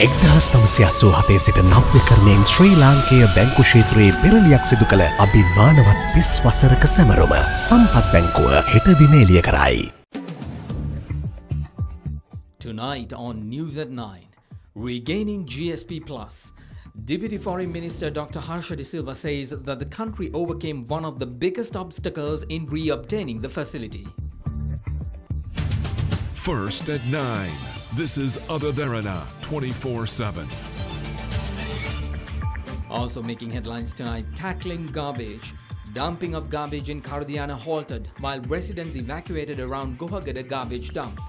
1987 සිට නව්‍යකරණයෙන් ශ්‍රී ලාංකේය බැංකු ක්ෂේත්‍රයේ පෙරලියක් සිදු කළ අභිමානවත් 30 වසරක සැමරුම සම්පත් බැංකුව හෙට දින එළිය කරයි. Tonight on News at 9, regaining GSP Plus. Deputy Foreign Minister Dr. Harsha De Silva says that the country overcame one of the biggest obstacles in re-obtaining the facility. First at 9. This is Derana 24/7. Also making headlines tonight, tackling garbage. Dumping of garbage in Derana halted while residents evacuated around Gohagada garbage dump.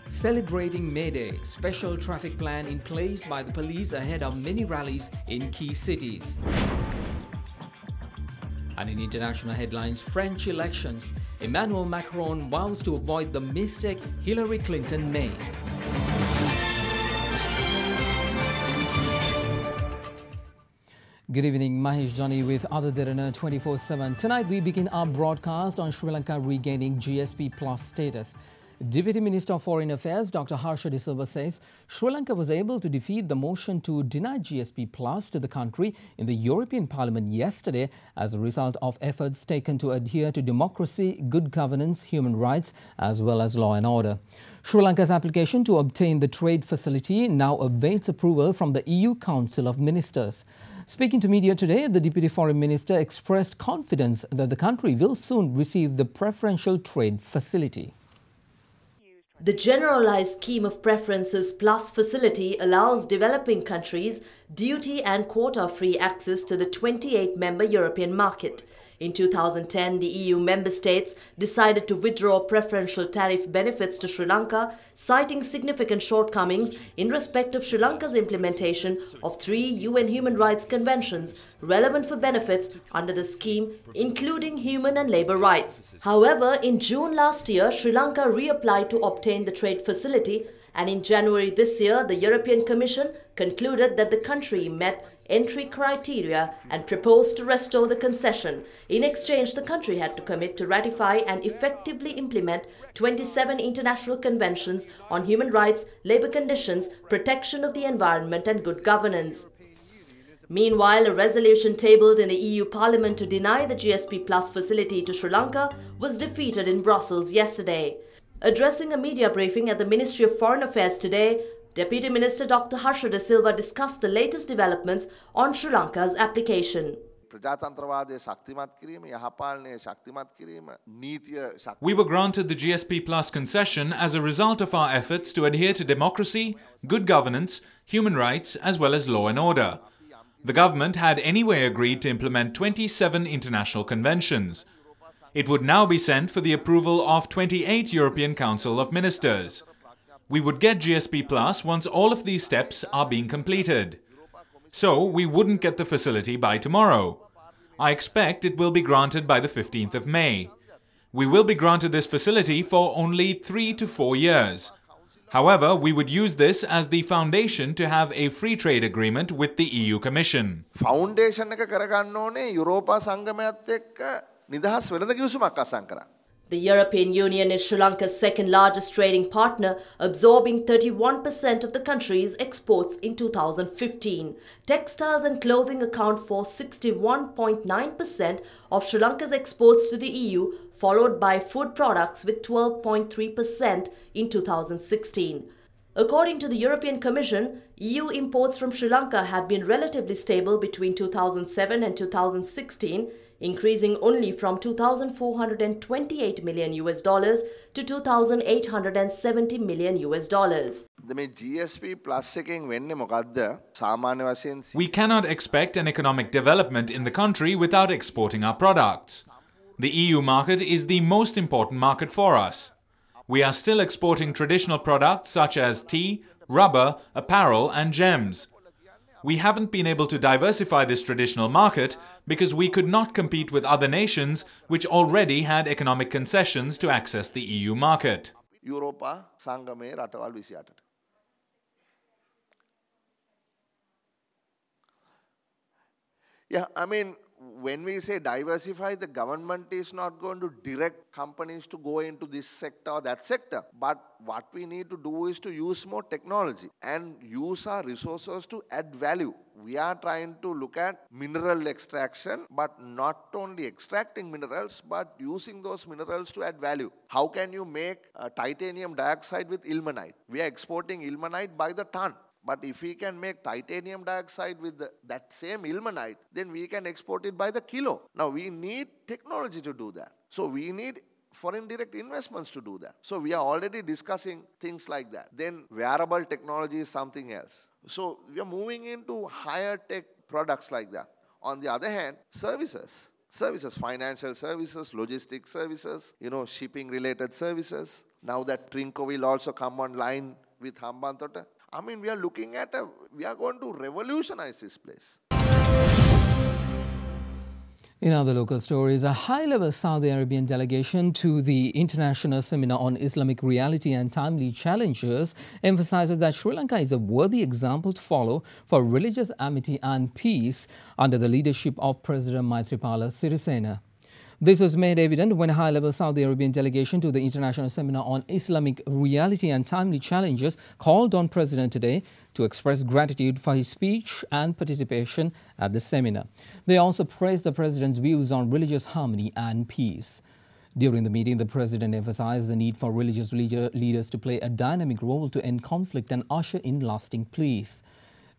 Celebrating May Day, special traffic plan in place by the police ahead of many rallies in key cities. And in international headlines, French elections, Emmanuel Macron vows to avoid the mistake Hillary Clinton made. Good evening, Mahesh Johnny with Derana 24/7. Tonight we begin our broadcast on Sri Lanka regaining GSP Plus status. Deputy Minister of Foreign Affairs Dr. Harsha De Silva says Sri Lanka was able to defeat the motion to deny GSP Plus to the country in the European Parliament yesterday as a result of efforts taken to adhere to democracy, good governance, human rights as well as law and order. Sri Lanka's application to obtain the trade facility now awaits approval from the EU Council of Ministers. Speaking to media today, the Deputy Foreign Minister expressed confidence that the country will soon receive the preferential trade facility. The Generalized Scheme of Preferences Plus facility allows developing countries duty and quota-free access to the 28-member European market. In 2010, the EU member states decided to withdraw preferential tariff benefits to Sri Lanka, citing significant shortcomings in respect of Sri Lanka's implementation of 3 UN human rights conventions relevant for benefits under the scheme, including human and labour rights. However, in June last year, Sri Lanka reapplied to obtain the trade facility, and in January this year, the European Commission concluded that the country met entry criteria and proposed to restore the concession. In exchange, the country had to commit to ratify and effectively implement 27 international conventions on human rights, labour conditions, protection of the environment and good governance. Meanwhile, a resolution tabled in the EU Parliament to deny the GSP Plus facility to Sri Lanka was defeated in Brussels yesterday. Addressing a media briefing at the Ministry of Foreign Affairs today, Deputy Minister Dr. Harsha De Silva discussed the latest developments on Sri Lanka's application. We were granted the GSP Plus concession as a result of our efforts to adhere to democracy, good governance, human rights as well as law and order. The government had anyway agreed to implement 27 international conventions. It would now be sent for the approval of 28 European Council of Ministers. We would get GSP Plus once all of these steps are being completed. So we wouldn't get the facility by tomorrow. I expect it will be granted by the 15th of May. We will be granted this facility for only 3 to 4 years. However, we would use this as the foundation to have a free trade agreement with the EU Commission. Foundation එක කරගන්න ඕනේ යුරෝපා සංගමයත් එක්ක නිදහස් වෙළඳ කිවිසුමක් අසං කරා. The European Union is Sri Lanka's second largest trading partner, absorbing 31% of the country's exports in 2015. Textiles and clothing account for 61.9% of Sri Lanka's exports to the EU, followed by food products with 12.3% in 2016. According to the European Commission, EU imports from Sri Lanka have been relatively stable between 2007 and 2016, increasing only from $2,428 million to $2,870 million. මේ GSP Plus එකෙන් වෙන්නේ මොකද්ද? සාමාන්‍ය වශයෙන් We cannot expect an economic development in the country without exporting our products. The EU market is the most important market for us. We are still exporting traditional products such as tea, rubber, apparel and gems. We haven't been able to diversify this traditional market because we could not compete with other nations which already had economic concessions to access the EU market. යුරෝපා සංගමයේ රටවල් 28ට. Yeah, I mean, when we say diversify, the government is not going to direct companies to go into this sector or that sector. But what we need to do is to use more technology and use our resources to add value. We are trying to look at mineral extraction, but not only extracting minerals, but using those minerals to add value. How can you make titanium dioxide with ilmenite? We are exporting ilmenite by the ton. But if we can make titanium dioxide with that same ilmenite, then we can export it by the kilo. Now, we need technology to do that. So, we need foreign direct investments to do that. So, we are already discussing things like that. Then, wearable technology is something else. So, we are moving into higher tech products like that. On the other hand, services, financial services, logistics services, shipping related services. Now that Trinco will also come online with Hambantota. I mean, we are looking at we are going to revolutionize this place. In other local stories, a high-level Saudi Arabian delegation to the International Seminar on Islamic Reality and Timely Challenges emphasizes that Sri Lanka is a worthy example to follow for religious amity and peace under the leadership of President Maithripala Sirisena. This was made evident when a high-level Saudi Arabian delegation to the International Seminar on Islamic Reality and Timely Challenges called on President today to express gratitude for his speech and participation at the seminar. They also praised the President's views on religious harmony and peace. During the meeting, the President emphasized the need for religious leaders to play a dynamic role to end conflict and usher in lasting peace.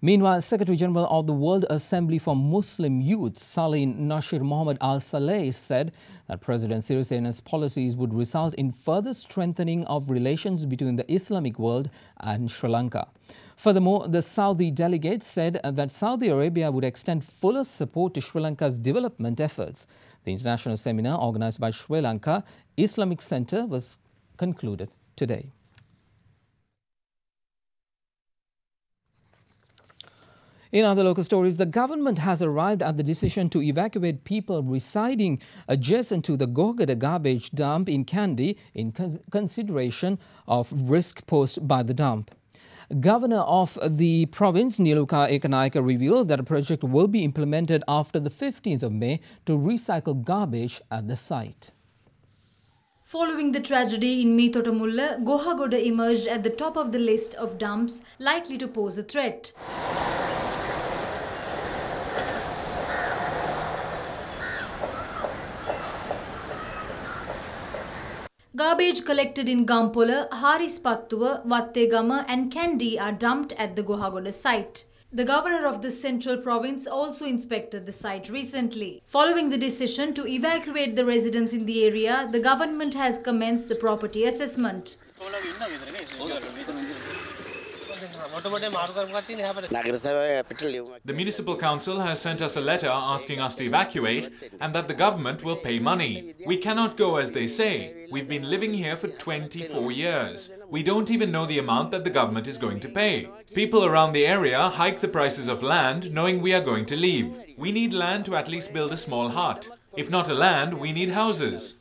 Meanwhile, Secretary-General of the World Assembly for Muslim Youth, Salim Nasir Mohammed Al-Saleh, said that President Sirisena's policies would result in further strengthening of relations between the Islamic world and Sri Lanka. Furthermore, the Saudi delegate said that Saudi Arabia would extend fuller support to Sri Lanka's development efforts. The international seminar organized by Sri Lanka Islamic Center was concluded today. In other local stories, the government has arrived at the decision to evacuate people residing adjacent to the Gohgada garbage dump in Kandy in consideration of risk posed by the dump. Governor of the province, Niluka Ekanayaka, revealed that a project will be implemented after the 15th of May to recycle garbage at the site. Following the tragedy in Meethotamulla, Gohagoda emerged at the top of the list of dumps likely to pose a threat. Garbage collected in Gampola, Harispattuwa, Wattegama and Kandy are dumped at the Gohagoda site. The governor of the central province also inspected the site recently. Following the decision to evacuate the residents in the area, the government has commenced the property assessment. The municipal council has sent us a letter asking us to evacuate and that the government will pay money. We cannot go as they say. We've been living here for 24 years. We don't even know the amount that the government is going to pay. People around the area hike the prices of land knowing we are going to leave. We need land to at least build a small hut. If not a land, we need houses.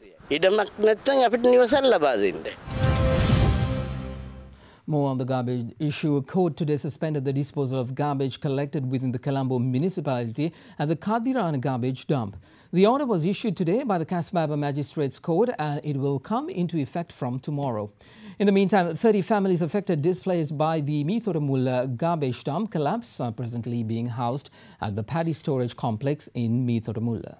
More on the garbage issue. A court today suspended the disposal of garbage collected within the Colombo municipality at the Derana garbage dump. The order was issued today by the Kasbaba Magistrates Court and it will come into effect from tomorrow. In the meantime, 30 families affected displaced by the Meethotamulla garbage dump collapse are presently being housed at the paddy storage complex in Meethotamulla.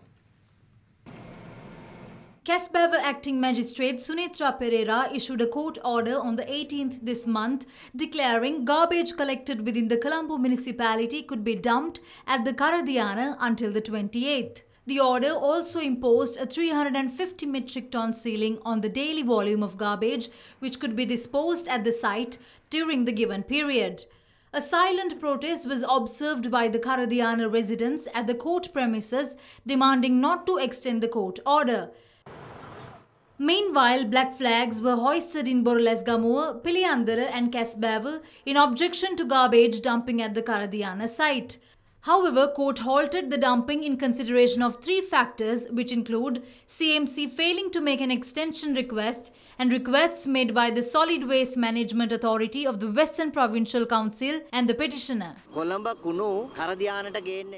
Kasbaba Acting Magistrate Sunitra Pereira issued a court order on the 18th this month declaring garbage collected within the Colombo municipality could be dumped at the Karadiana until the 28th. The order also imposed a 350 metric ton ceiling on the daily volume of garbage which could be disposed at the site during the given period. A silent protest was observed by the Karadiana residents at the court premises demanding not to extend the court order. Meanwhile, black flags were hoisted in Borlesgamuwa, Piliandara and Kasbaba in objection to garbage dumping at the Karadiana site. However, court halted the dumping in consideration of three factors, which include CMC failing to make an extension request and requests made by the Solid Waste Management Authority of the Western Provincial Council and the petitioner.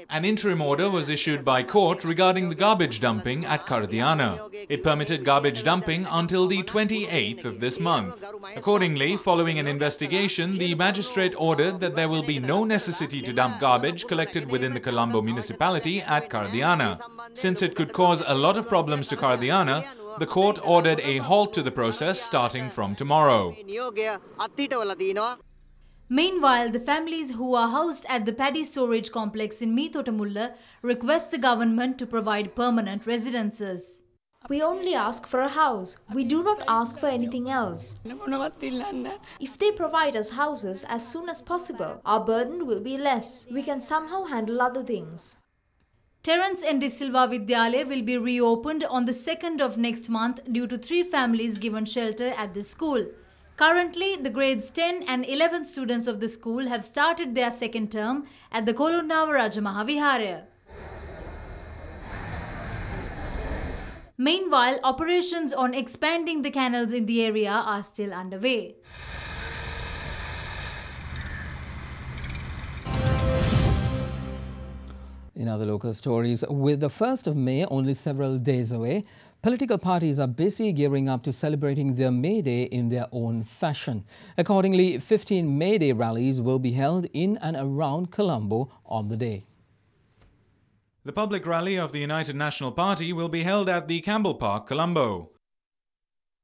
An interim order was issued by court regarding the garbage dumping at Karadiana. It permitted garbage dumping until the 28th of this month. Accordingly, following an investigation, the magistrate ordered that there will be no necessity to dump garbage collected within the Colombo municipality at Karadiana. Since it could cause a lot of problems to Karadiana, the court ordered a halt to the process starting from tomorrow. Meanwhile, the families who are housed at the paddy storage complex in Meethotamulla request the government to provide permanent residences. We only ask for a house. We do not ask for anything else. If they provide us houses as soon as possible, our burden will be less. We can somehow handle other things. Terence N. De Silva Vidyalaya will be reopened on the 2nd of next month due to 3 families given shelter at the school. Currently, the grades 10 and 11 students of the school have started their second term at the Kolonnava Raja Mahaviharaya. Meanwhile, operations on expanding the canals in the area are still underway. In other local stories, with the 1st of May only several days away, political parties are busy gearing up to celebrating their May Day in their own fashion. Accordingly, 15 May Day rallies will be held in and around Colombo on the day. The public rally of the United National Party will be held at the Campbell Park, Colombo.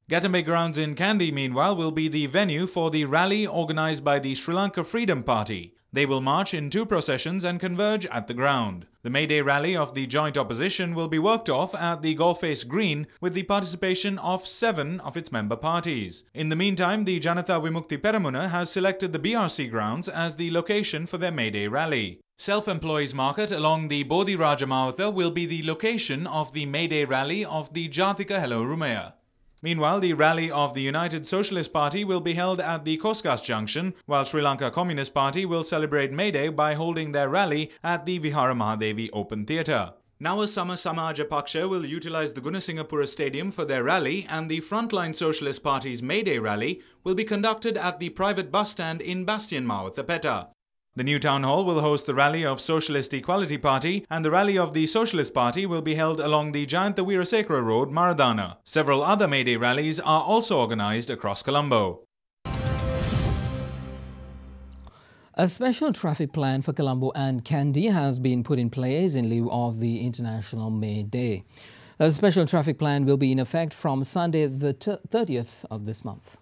Gatambe Grounds in Kandy, meanwhile, will be the venue for the rally organised by the Sri Lanka Freedom Party. They will march in 2 processions and converge at the ground. The May Day rally of the joint opposition will be worked off at the Golface Green with the participation of 7 of its member parties. In the meantime, the Janatha Vimukti Peramuna has selected the BRC grounds as the location for their May Day rally. Self-Employees Market along the Bodhi Raja Mawatha will be the location of the May Day rally of the Jatika Hello Rumaya. Meanwhile, the rally of the United Socialist Party will be held at the Koskas Junction, while Sri Lanka Communist Party will celebrate May Day by holding their rally at the Vihara Mahadevi Open Theatre. Nawa Sama Samaja Paksha will utilise the Gunasingapura Stadium for their rally, and the Frontline Socialist Party's May Day rally will be conducted at the private bus stand in Bastian Mawatha Petta. The new town hall will host the rally of Socialist Equality Party, and the rally of the Socialist Party will be held along the Jayantha Weerasekara Road, Maradana. Several other May Day rallies are also organised across Colombo. A special traffic plan for Colombo and Kandy has been put in place in lieu of the International May Day. A special traffic plan will be in effect from Sunday the 30th of this month.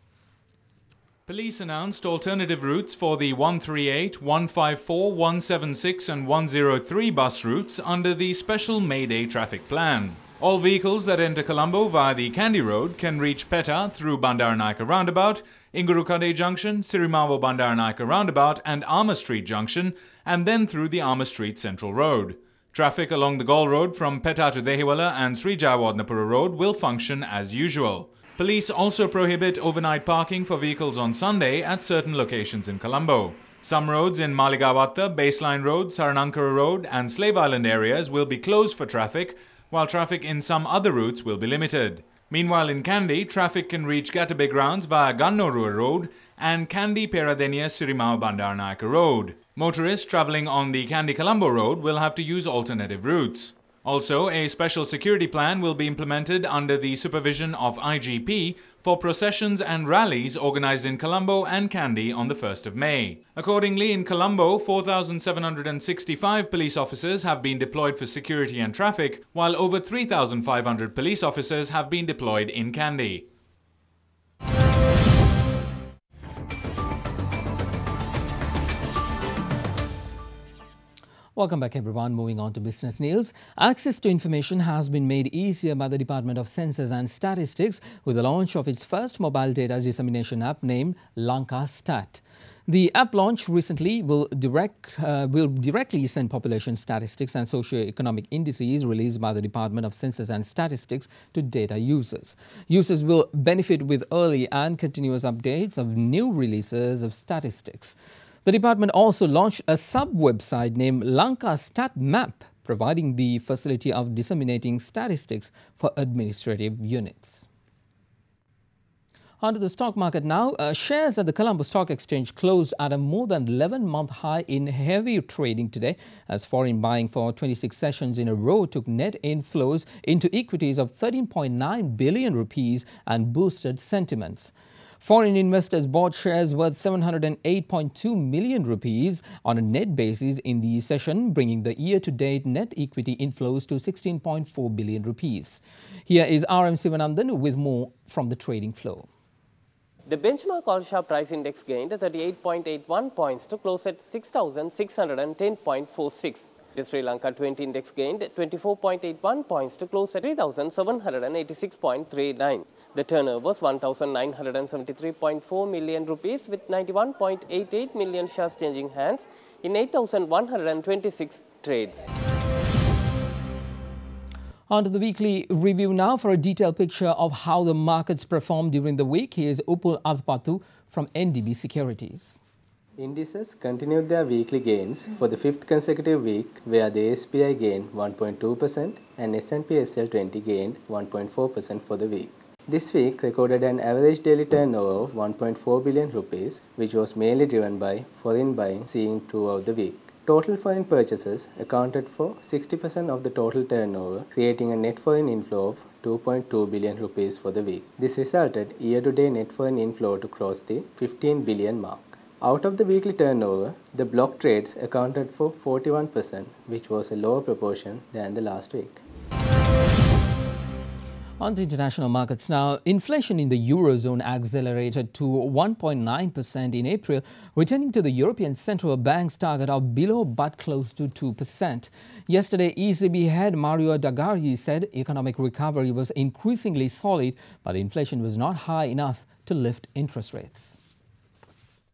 Police announced alternative routes for the 138, 154, 176 and 103 bus routes under the special May Day traffic plan. All vehicles that enter Colombo via the Kandy Road can reach Petta through Bandaranaike Roundabout, Ingurukade Junction, Sirimavo Bandaranaike Roundabout and Armour Street Junction, and then through the Armour Street Central Road. Traffic along the Gaul Road from Petta to Dehiwala and Sri Jayawardenepura Road will function as usual. Police also prohibit overnight parking for vehicles on Sunday at certain locations in Colombo. Some roads in Maligawatta, Baseline Road, Saranankara Road and Slave Island areas will be closed for traffic, while traffic in some other routes will be limited. Meanwhile, in Kandy, traffic can reach Gatabay Grounds via Gannorua Road and Kandy Peradeniya Sirimao Bandaranaike Road. Motorists travelling on the Kandy-Colombo Road will have to use alternative routes. Also, a special security plan will be implemented under the supervision of IGP for processions and rallies organised in Colombo and Kandy on the 1st of May. Accordingly, in Colombo, 4,765 police officers have been deployed for security and traffic, while over 3,500 police officers have been deployed in Kandy. Welcome back everyone. Moving on to business news. Access to information has been made easier by the Department of Census and Statistics with the launch of its first mobile data dissemination app named Lanka Stat. The app launched recently will directly send population statistics and socio-economic indices released by the Department of Census and Statistics to data users. Users will benefit with early and continuous updates of new releases of statistics. The department also launched a sub-website named Lanka Stat Map, providing the facility of disseminating statistics for administrative units. On to the stock market now. Shares at the Colombo Stock Exchange closed at a more than 11-month high in heavy trading today, as foreign buying for 26 sessions in a row took net inflows into equities of 13.9 billion rupees and boosted sentiments. Foreign investors bought shares worth 708.2 million rupees on a net basis in the session, bringing the year-to-date net equity inflows to 16.4 billion rupees. Here is RM Sivanandan with more from the trading flow. The benchmark all-share price index gained 38.81 points to close at 6,610.46. The Sri Lanka 20 index gained 24.81 points to close at 3,786.39. The turnover was 1,973.4 million rupees with 91.88 million shares changing hands in 8,126 trades. On to the weekly review now. For a detailed picture of how the markets performed during the week, here's Upul Adpattu from NDB Securities. Indices continued their weekly gains for the fifth consecutive week, where the SPI gained 1.2% and S&P SL 20 gained 1.4% for the week. This week recorded an average daily turnover of 1.4 billion rupees, which was mainly driven by foreign buying seen throughout the week. Total foreign purchases accounted for 60% of the total turnover, creating a net foreign inflow of 2.2 billion rupees for the week. This resulted year-to-date net foreign inflow to cross the 15 billion mark. Out of the weekly turnover, the block trades accounted for 41%, which was a lower proportion than the last week. On to international markets now. Inflation in the Eurozone accelerated to 1.9% in April, returning to the European Central Bank's target of below but close to 2%. Yesterday, ECB head Mario Draghi said economic recovery was increasingly solid, but inflation was not high enough to lift interest rates.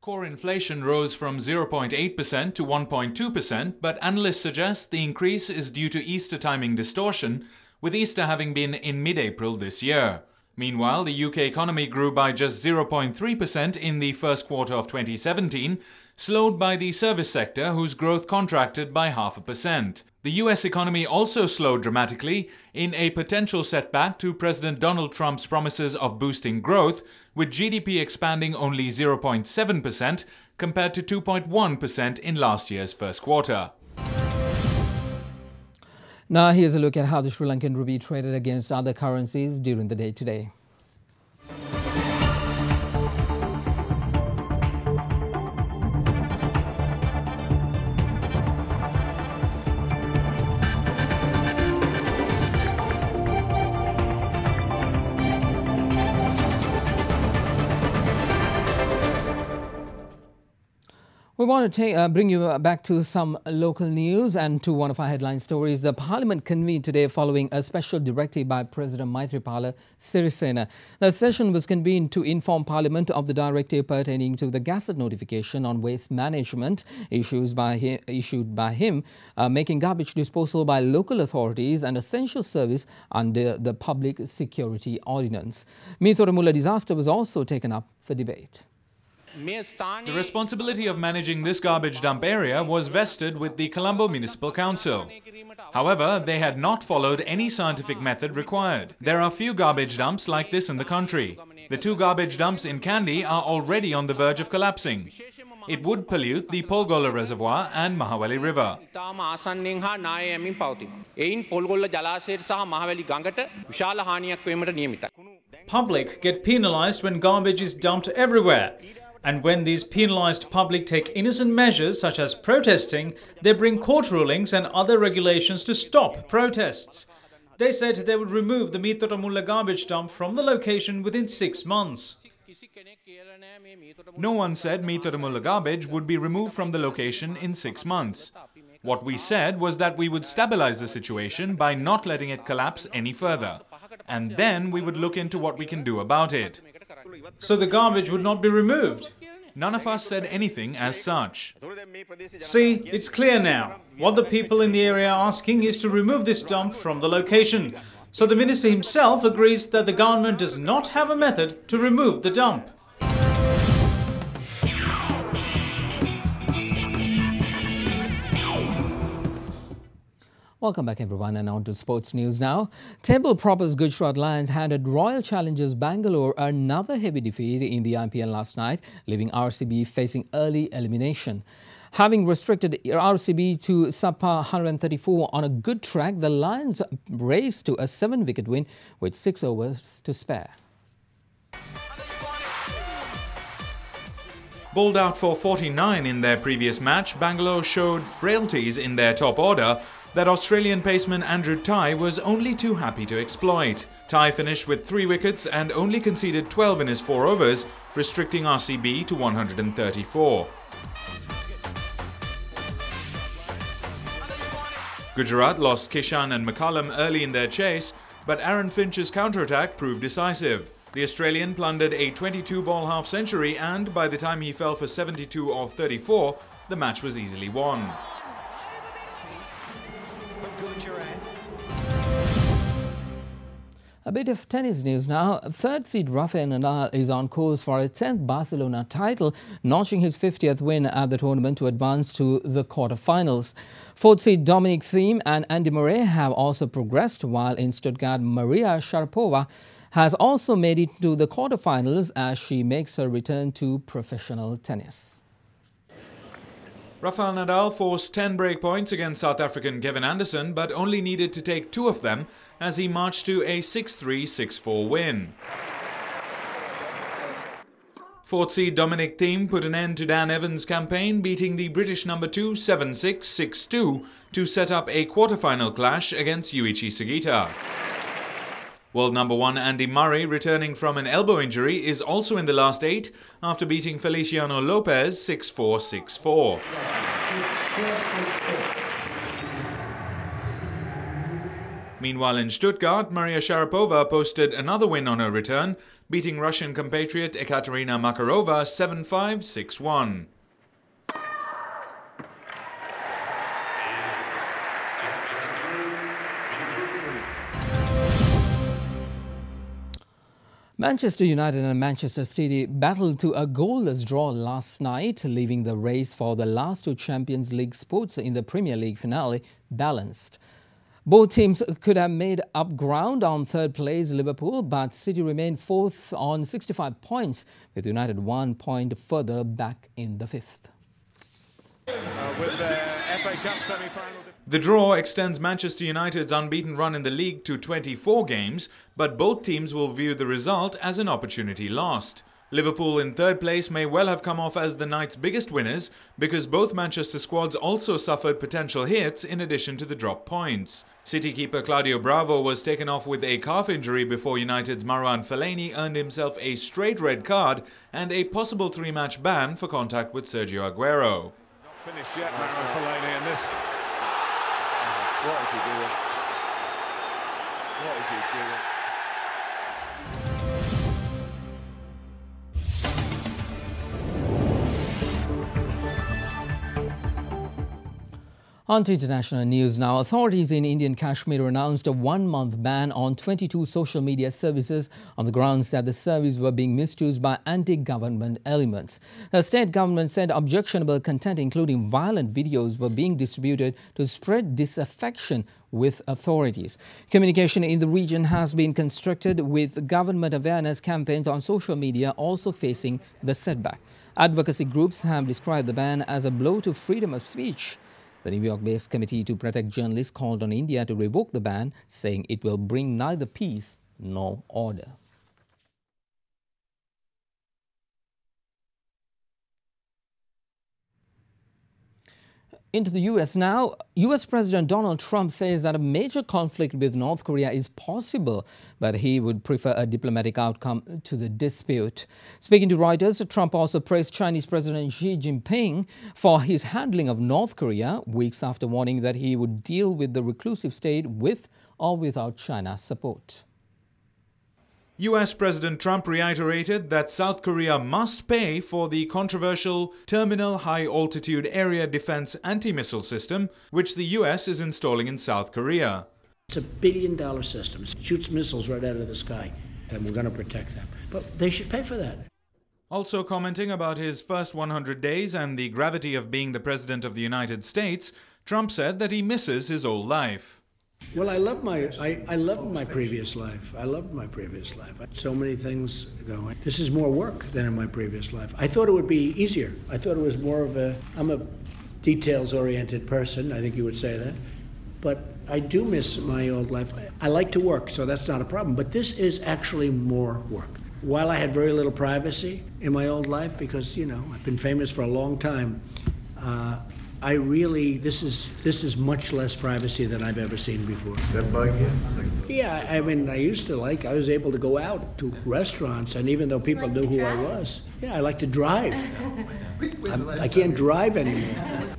Core inflation rose from 0.8% to 1.2%, but analysts suggest the increase is due to Easter timing distortion, with Easter having been in mid-April this year. Meanwhile, the UK economy grew by just 0.3% in the first quarter of 2017, slowed by the service sector, whose growth contracted by 0.5%. The US economy also slowed dramatically in a potential setback to President Donald Trump's promises of boosting growth, with GDP expanding only 0.7% compared to 2.1% in last year's first quarter. Now here's a look at how the Sri Lankan rupee traded against other currencies during the day today. We want to bring you back to some local news and to one of our headline stories. The Parliament convened today following a special directive by President Maithripala Sirisena. The session was convened to inform Parliament of the directive pertaining to the Gazette notification on waste management issued by him, making garbage disposal by local authorities an essential service under the Public Security Ordinance. Mithoramula disaster was also taken up for debate. The responsibility of managing this garbage dump area was vested with the Colombo Municipal Council. However, they had not followed any scientific method required. There are few garbage dumps like this in the country. The two garbage dumps in Kandy are already on the verge of collapsing. It would pollute the Polgolla Reservoir and Mahawali River. Public get penalised when garbage is dumped everywhere. And when these penalised public take innocent measures such as protesting, they bring court rulings and other regulations to stop protests. They said they would remove the Mithoramula garbage dump from the location within 6 months. No one said Mithoramula garbage would be removed from the location in 6 months. What we said was that we would stabilise the situation by not letting it collapse any further. And then we would look into what we can do about it. So the garbage would not be removed? None of us said anything as such. See, it's clear now. What the people in the area are asking is to remove this dump from the location. So the minister himself agrees that the government does not have a method to remove the dump. Welcome back everyone, and on to sports news now. Temple Proper's Gujarat Lions handed Royal Challengers Bangalore another heavy defeat in the IPL last night, leaving RCB facing early elimination. Having restricted RCB to subpar 134 on a good track, the Lions raced to a 7-wicket win with 6 overs to spare. Bowled out for 49 in their previous match, Bangalore showed frailties in their top order that Australian paceman Andrew Tye was only too happy to exploit. Tye finished with 3 wickets and only conceded 12 in his 4 overs, restricting RCB to 134. Gujarat lost Kishan and McCullum early in their chase, but Aaron Finch's counterattack proved decisive. The Australian plundered a 22-ball half-century and, by the time he fell for 72 of 34, the match was easily won. A bit of tennis news now. Third seed Rafael Nadal is on course for a 10th Barcelona title, notching his 50th win at the tournament to advance to the quarter-finals. Fourth seed Dominic Thiem and Andy Murray have also progressed, while in Stuttgart, Maria Sharapova has also made it to the quarter-finals as she makes her return to professional tennis. Rafael Nadal forced 10 break points against South African Kevin Anderson, but only needed to take 2 of them as he marched to a 6-3, 6-4 win. Fourth seed Dominic Thiem put an end to Dan Evans' campaign, beating the British number 2 7-6, 6-2 to set up a quarter-final clash against Yuichi Sugita. World number 1 Andy Murray, returning from an elbow injury, is also in the last 8 after beating Feliciano Lopez 6-4, 6-4. Meanwhile in Stuttgart, Maria Sharapova posted another win on her return, beating Russian compatriot Ekaterina Makarova 7-5, 6-1. Manchester United and Manchester City battled to a goalless draw last night, leaving the race for the last 2 Champions League spots in the Premier League finale balanced. Both teams could have made up ground on third place Liverpool, but City remained 4th on 65 points, with United 1 point further back in the 5th. The draw extends Manchester United's unbeaten run in the league to 24 games, but both teams will view the result as an opportunity lost. Liverpool in third place may well have come off as the night's biggest winners because both Manchester squads also suffered potential hits in addition to the drop points. City keeper Claudio Bravo was taken off with a calf injury before United's Marouane Fellaini earned himself a straight red card and a possible 3-match ban for contact with Sergio Aguero. Not finished yet, Marouane Fellaini, and this. What is he doing? What is he doing? On to international news now. Authorities in Indian Kashmir announced a 1-month ban on 22 social media services on the grounds that the services were being misused by anti-government elements. The state government said objectionable content, including violent videos, were being distributed to spread disaffection with authorities. Communication in the region has been constricted, with government awareness campaigns on social media also facing the setback. Advocacy groups have described the ban as a blow to freedom of speech. The New York-based Committee to Protect Journalists called on India to revoke the ban, saying it will bring neither peace nor order. Into the U.S. now. U.S. President Donald Trump says that a major conflict with North Korea is possible, but he would prefer a diplomatic outcome to the dispute. Speaking to Reuters, Trump also praised Chinese President Xi Jinping for his handling of North Korea, weeks after warning that he would deal with the reclusive state with or without China's support. US President Trump reiterated that South Korea must pay for the controversial Terminal High Altitude Area Defense Anti-Missile System, which the US is installing in South Korea. It's a billion-dollar system. It shoots missiles right out of the sky, and we're going to protect them. But they should pay for that. Also commenting about his first 100 days and the gravity of being the President of the United States, Trump said that he misses his old life. Well, I loved my previous life. I loved my previous life. So many things going. This is more work than in my previous life. I thought it would be easier. I thought it was more of I'm a details-oriented person. I think you would say that. But I do miss my old life. I like to work, so that's not a problem. But this is actually more work. While I had very little privacy in my old life, because, you know, I've been famous for a long time, this is much less privacy than I've ever seen before. That bug you? Yeah, I mean, I was able to go out to restaurants, and even though people knew who I was, I like to drive. I can't drive anymore.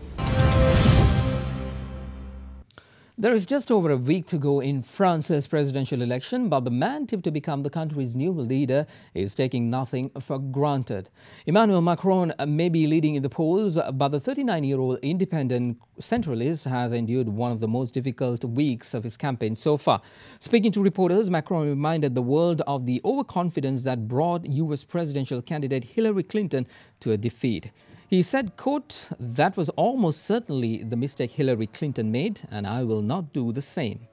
There is just over a week to go in France's presidential election, but the man tipped to become the country's new leader is taking nothing for granted. Emmanuel Macron may be leading in the polls, but the 39-year-old independent centralist has endured one of the most difficult weeks of his campaign so far. Speaking to reporters, Macron reminded the world of the overconfidence that brought U.S. presidential candidate Hillary Clinton to a defeat. He said, quote, "That was almost certainly the mistake Hillary Clinton made, and I will not do the same."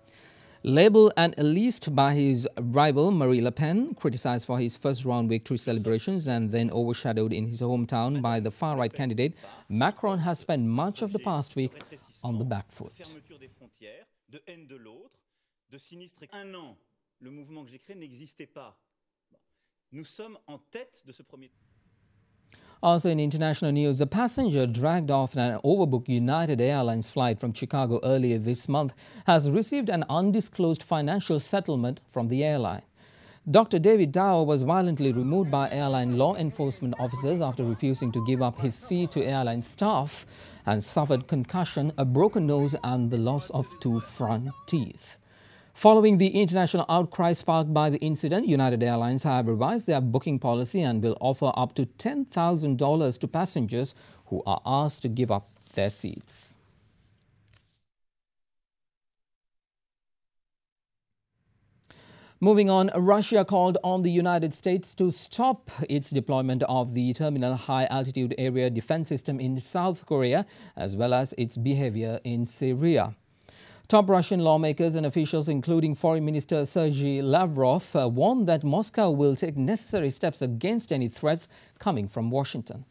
Labeled an elitist by his rival Marine Le Pen, criticized for his first-round victory celebrations and then overshadowed in his hometown by the far-right candidate, Macron has spent much of the past week on the back foot. Also in international news, a passenger dragged off an overbooked United Airlines flight from Chicago earlier this month has received an undisclosed financial settlement from the airline. Dr. David Dow was violently removed by airline law enforcement officers after refusing to give up his seat to airline staff and suffered concussion, a broken nose and the loss of 2 front teeth. Following the international outcry sparked by the incident, United Airlines have revised their booking policy and will offer up to $10,000 to passengers who are asked to give up their seats. Moving on, Russia called on the United States to stop its deployment of the Terminal High Altitude Area Defense System in South Korea, as well as its behavior in Syria. Top Russian lawmakers and officials, including Foreign Minister Sergei Lavrov, warned that Moscow will take necessary steps against any threats coming from Washington.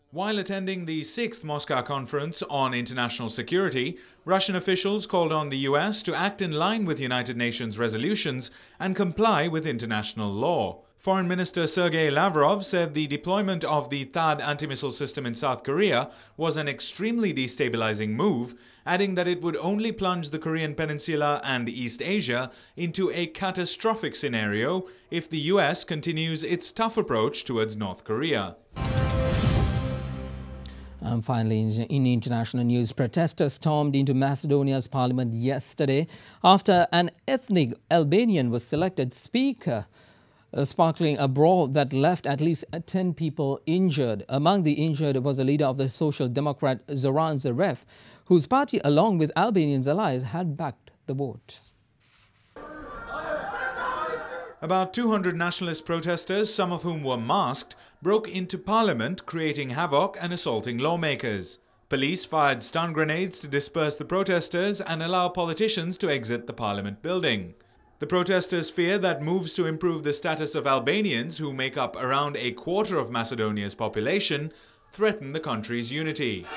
While attending the 6th Moscow Conference on International Security, Russian officials called on the US to act in line with United Nations resolutions and comply with international law. Foreign Minister Sergei Lavrov said the deployment of the THAAD anti-missile system in South Korea was an extremely destabilizing move, adding that it would only plunge the Korean Peninsula and East Asia into a catastrophic scenario if the US continues its tough approach towards North Korea. And finally, in international news, protesters stormed into Macedonia's parliament yesterday after an ethnic Albanian was selected speaker, sparkling a brawl that left at least 10 people injured. Among the injured was a leader of the Social Democrat Zoran Zarev, whose party, along with Albanians' allies, had backed the vote. About 200 nationalist protesters, some of whom were masked, broke into parliament, creating havoc and assaulting lawmakers. Police fired stun grenades to disperse the protesters and allow politicians to exit the parliament building. The protesters fear that moves to improve the status of Albanians, who make up around a quarter of Macedonia's population, threaten the country's unity.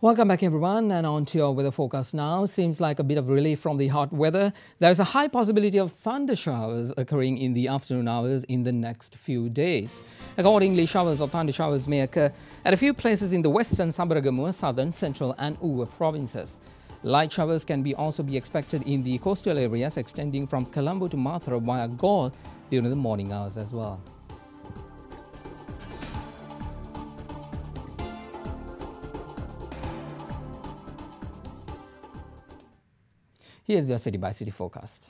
Welcome back everyone, and on to your weather forecast now. Seems like a bit of relief from the hot weather. There is a high possibility of thunder showers occurring in the afternoon hours in the next few days. Accordingly, showers or thunder showers may occur at a few places in the western Sabaragamuwa, southern, central and Uva provinces. Light showers can also be expected in the coastal areas extending from Colombo to Mathura via Galle during the morning hours as well. Here's your city-by-city forecast.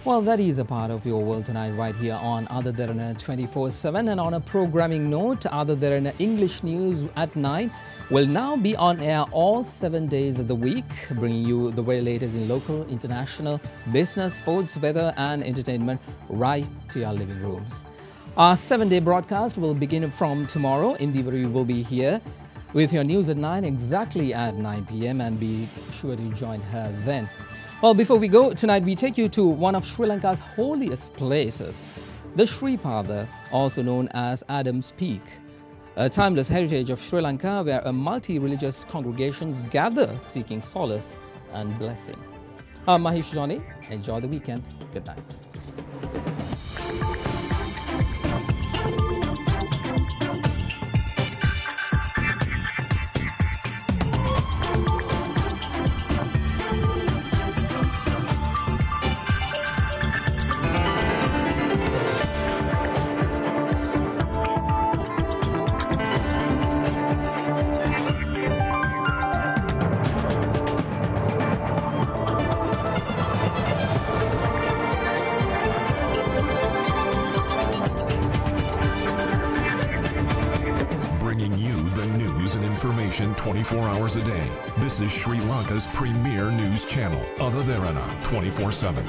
Well, that is a part of your world tonight right here on Other Derana 24/7. And on a programming note, Other Derana English News at 9 will now be on air all 7 days of the week, bringing you the very latest in local, international, business, sports, weather and entertainment right to your living rooms. Our 7-day broadcast will begin from tomorrow. Indivari will be here with your news at 9 exactly at 9 p.m. and be sure to join her then. Well, before we go, tonight we take you to one of Sri Lanka's holiest places, the Sri Pada, also known as Adam's Peak, a timeless heritage of Sri Lanka where a multi-religious congregations gather seeking solace and blessing. I'm Mahesh Johnny. Enjoy the weekend. Good night. Bringing you the news and information 24 hours a day. This is Sri Lanka's premier news channel, Other Derana 24/7.